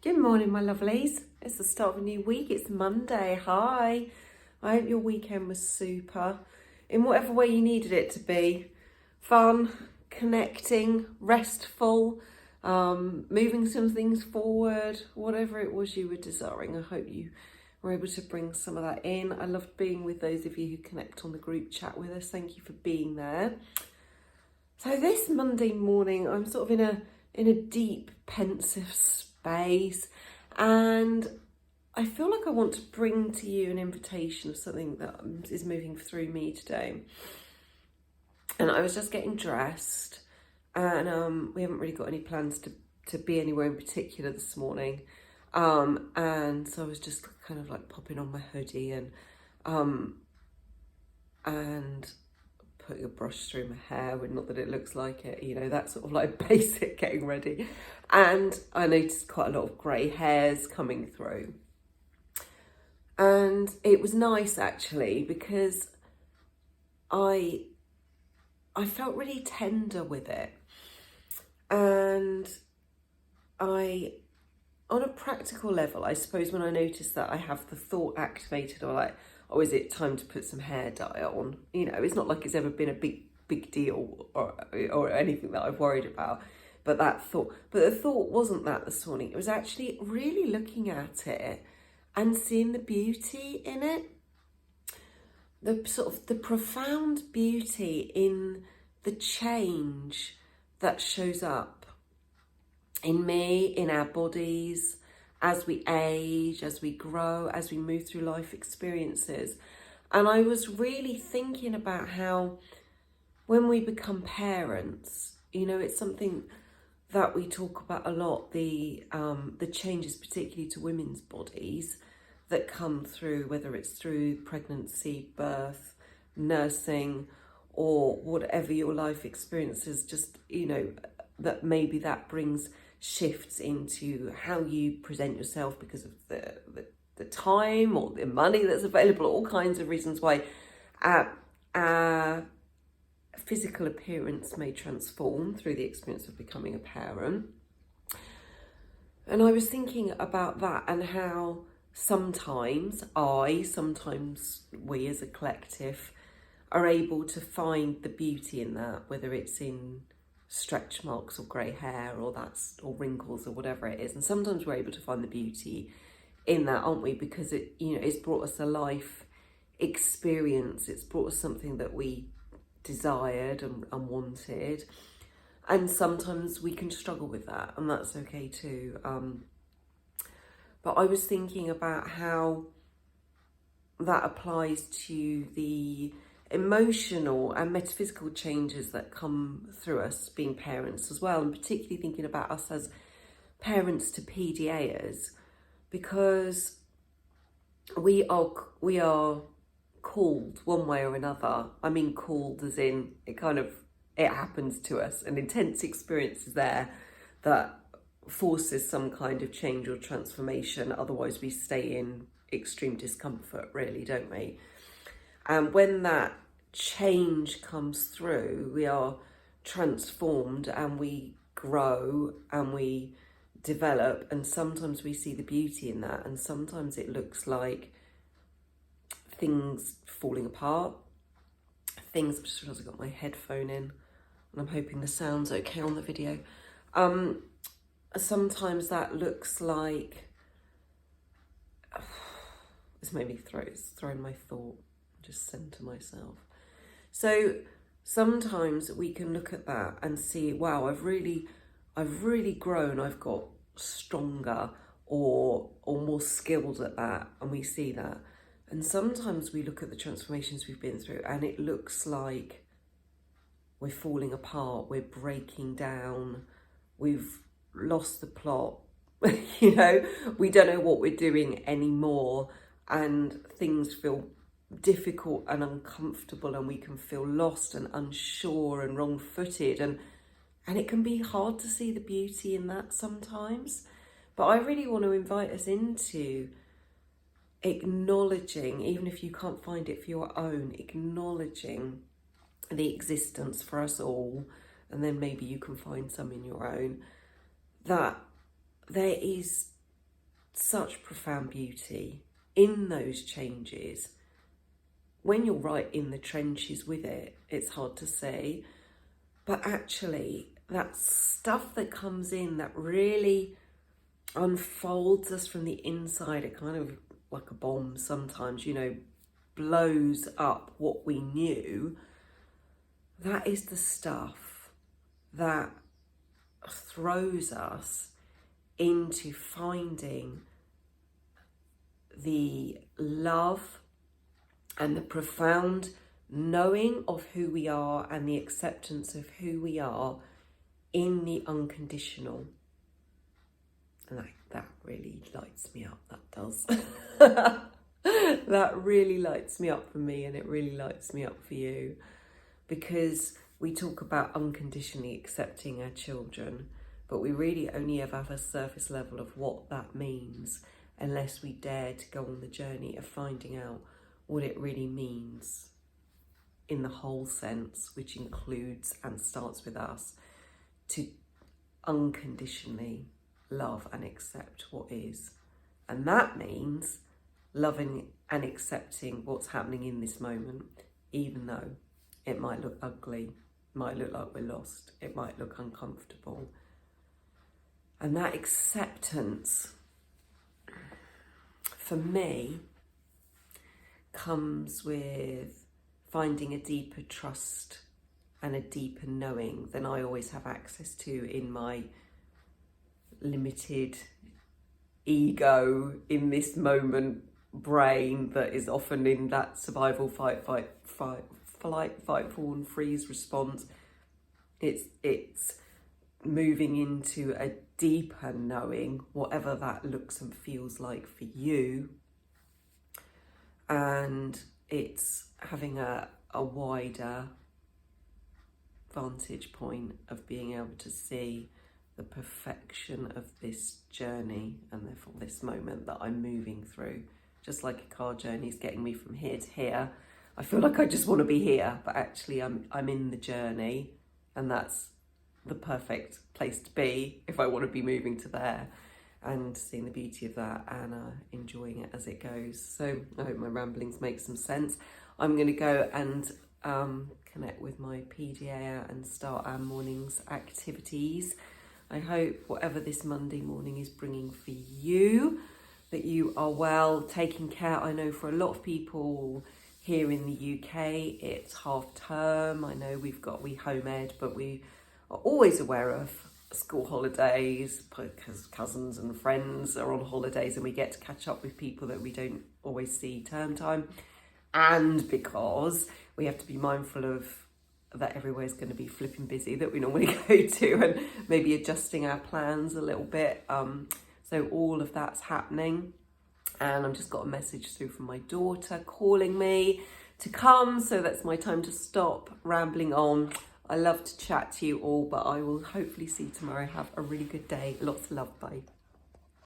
Good morning, my lovelies. It's the start of a new week. It's Monday. Hi. I hope your weekend was super, in whatever way you needed it to be. Fun, connecting, restful, moving some things forward, whatever it was you were desiring. I hope you were able to bring some of that in. I loved being with those of you who connect on the group chat with us. Thank you for being there. So this Monday morning, I'm sort of in a deep, pensive space, and I feel like I want to bring to you an invitation of something that is moving through me today. And I was just getting dressed, and we haven't really got any plans to be anywhere in particular this morning. And so I was just kind of like popping on my hoodie and putting a brush through my hair, not that it looks like it, you know, that sort of like basic getting ready. And I noticed quite a lot of grey hairs coming through. And it was nice actually, because I felt really tender with it. And on a practical level, I suppose when I noticed that I have the thought activated, or like, oh, is it time to put some hair dye on? You know, it's not like it's ever been a big deal or anything that I've worried about. But the thought wasn't that this morning. It was actually really looking at it and seeing the beauty in it. The profound beauty in the change that shows up in me, in our bodies, as we age, as we grow, as we move through life experiences. And I was really thinking about how when we become parents, you know, it's something that we talk about a lot, the changes particularly to women's bodies that come through, whether it's through pregnancy, birth, nursing, or whatever your life experiences, just, you know, that maybe that brings shifts into how you present yourself because of the time or the money that's available, all kinds of reasons why our physical appearance may transform through the experience of becoming a parent. And I was thinking about that and how sometimes we as a collective are able to find the beauty in that, whether it's in stretch marks or grey hair or wrinkles or whatever it is. And sometimes we're able to find the beauty in that, aren't we? Because it, you know, it's brought us a life experience. It's brought us something that we desired and wanted. And sometimes we can struggle with that, and that's okay too. But I was thinking about how that applies to the emotional and metaphysical changes that come through us being parents as well, and particularly thinking about us as parents to PDAers, because we are called one way or another. I mean called as in it happens to us, an intense experience is there that forces some kind of change or transformation, otherwise we stay in extreme discomfort, really, don't we? And when that change comes through, we are transformed and we grow and we develop, and sometimes we see the beauty in that, and sometimes it looks like things falling apart, things. I just realised I got my headphone in and I'm hoping the sound's okay on the video. Sometimes that looks like it's made me throwing my thought, just centre myself. So sometimes we can look at that and see, wow, I've really grown, I've got stronger or more skilled at that, and we see that. And sometimes we look at the transformations we've been through and it looks like we're falling apart, we're breaking down, we've lost the plot, you know, we don't know what we're doing anymore, and things feel difficult and uncomfortable, and we can feel lost and unsure and wrong-footed, and it can be hard to see the beauty in that sometimes. But I really want to invite us into acknowledging, even if you can't find it for your own, acknowledging the existence for us all, and then maybe you can find some in your own, that there is such profound beauty in those changes. When you're right in the trenches with it, it's hard to see. But actually, that stuff that comes in that really unfolds us from the inside, it kind of like a bomb sometimes, you know, blows up what we knew. That is the stuff that throws us into finding the love and the profound knowing of who we are and the acceptance of who we are in the unconditional. And that really lights me up, that does. That really lights me up for me, and it really lights me up for you, because we talk about unconditionally accepting our children, but we really only ever have a surface level of what that means unless we dare to go on the journey of finding out what it really means in the whole sense, which includes and starts with us, to unconditionally love and accept what is. And that means loving and accepting what's happening in this moment, even though it might look ugly, might look like we're lost, it might look uncomfortable. And that acceptance, for me, comes with finding a deeper trust and a deeper knowing than I always have access to in my limited ego in this moment brain that is often in that survival flight, fall and freeze response. It's moving into a deeper knowing, whatever that looks and feels like for you, and it's having a wider vantage point of being able to see the perfection of this journey and therefore this moment that I'm moving through. Just like a car journey is getting me from here to here, I feel like I just want to be here, but actually I'm in the journey, and that's the perfect place to be if I want to be moving to there, and seeing the beauty of that and enjoying it as it goes. So I hope my ramblings make some sense. I'm going to go and connect with my PDAer and start our morning's activities. I hope whatever this Monday morning is bringing for you, that you are well, taking care. I know for a lot of people here in the UK, it's half term. I know we home ed, but we are always aware of school holidays because cousins and friends are on holidays and we get to catch up with people that we don't always see term time. And because we have to be mindful of that everywhere's going to be flipping busy that we normally go to, and maybe adjusting our plans a little bit. So all of that's happening, and I've just got a message through from my daughter calling me to come, so that's my time to stop rambling on. I love to chat to you all, but I will hopefully see you tomorrow. Have a really good day. Lots of love. Bye.